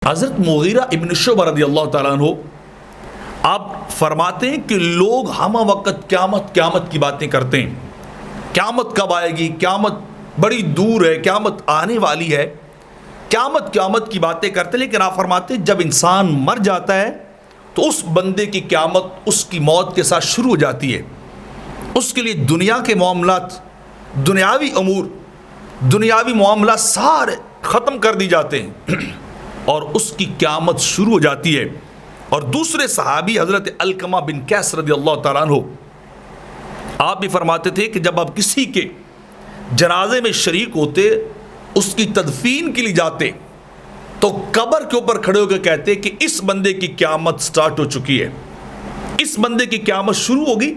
حضرت مغیرہ ابن شعبہ رضی اللہ تعالیٰ عنہ آپ فرماتے ہیں کہ لوگ ہمہ وقت قیامت کی باتیں کرتے ہیں، قیامت کب آئے گی، قیامت بڑی دور ہے، قیامت آنے والی ہے، قیامت کی باتیں کرتے ہیں، لیکن آپ فرماتے ہیں جب انسان مر جاتا ہے تو اس بندے کی قیامت اس کی موت کے ساتھ شروع ہو جاتی ہے۔ اس کے لیے دنیا کے معاملات، دنیاوی امور، دنیاوی معاملات سارے ختم کر دی جاتے ہیں اور اس کی قیامت شروع ہو جاتی ہے۔ اور دوسرے صحابی حضرت علقمہ بن قیس رضی اللہ تعالیٰ عنہ آپ بھی فرماتے تھے کہ جب آپ کسی کے جنازے میں شریک ہوتے، اس کی تدفین کے لیے جاتے، تو قبر کے اوپر کھڑے ہو کے کہتے کہ اس بندے کی قیامت سٹارٹ ہو چکی ہے، اس بندے کی قیامت شروع ہوگی۔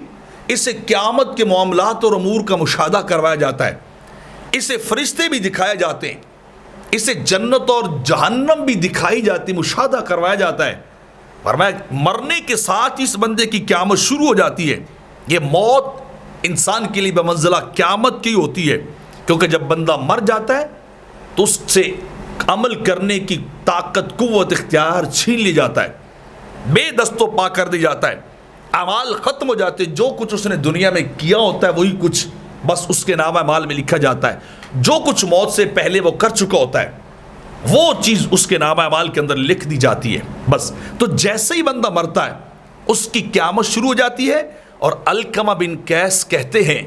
اسے قیامت کے معاملات اور امور کا مشاہدہ کروایا جاتا ہے، اسے فرشتے بھی دکھائے جاتے ہیں، اسے جنت اور جہنم بھی دکھائی جاتی، مشاہدہ کروایا جاتا ہے۔ فرمایا مرنے کے ساتھ اس بندے کی قیامت شروع ہو جاتی ہے۔ یہ موت انسان کے لیے بمنزلہ قیامت کی ہوتی ہے، کیونکہ جب بندہ مر جاتا ہے تو اس سے عمل کرنے کی طاقت، قوت، اختیار چھین لی جاتا ہے، بے دست و پا کر دی جاتا ہے، اعمال ختم ہو جاتے ہیں۔ جو کچھ اس نے دنیا میں کیا ہوتا ہے وہی کچھ بس اس کے نامہ اعمال میں لکھا جاتا ہے۔ جو کچھ موت سے پہلے وہ کر چکا ہوتا ہے وہ چیز اس کے نامہ اعمال کے اندر لکھ دی جاتی ہے بس۔ تو جیسے ہی بندہ مرتا ہے اس کی قیامت شروع ہو جاتی ہے۔ اور علقمہ بن قیس کہتے ہیں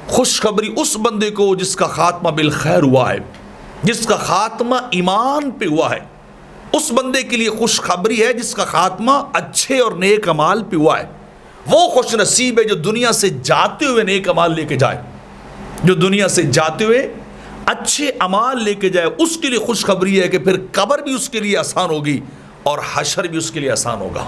خوشخبری اس بندے کو جس کا خاتمہ بالخیر ہوا ہے، جس کا خاتمہ ایمان پہ ہوا ہے، اس بندے کے لیے خوشخبری ہے جس کا خاتمہ اچھے اور نیک اعمال پہ ہوا ہے۔ وہ خوش نصیب ہے جو دنیا سے جاتے ہوئے نیک اعمال لے کے جائے، جو دنیا سے جاتے ہوئے اچھے اعمال لے کے جائے۔ اس کے لیے خوشخبری ہے کہ پھر قبر بھی اس کے لیے آسان ہوگی اور حشر بھی اس کے لیے آسان ہوگا۔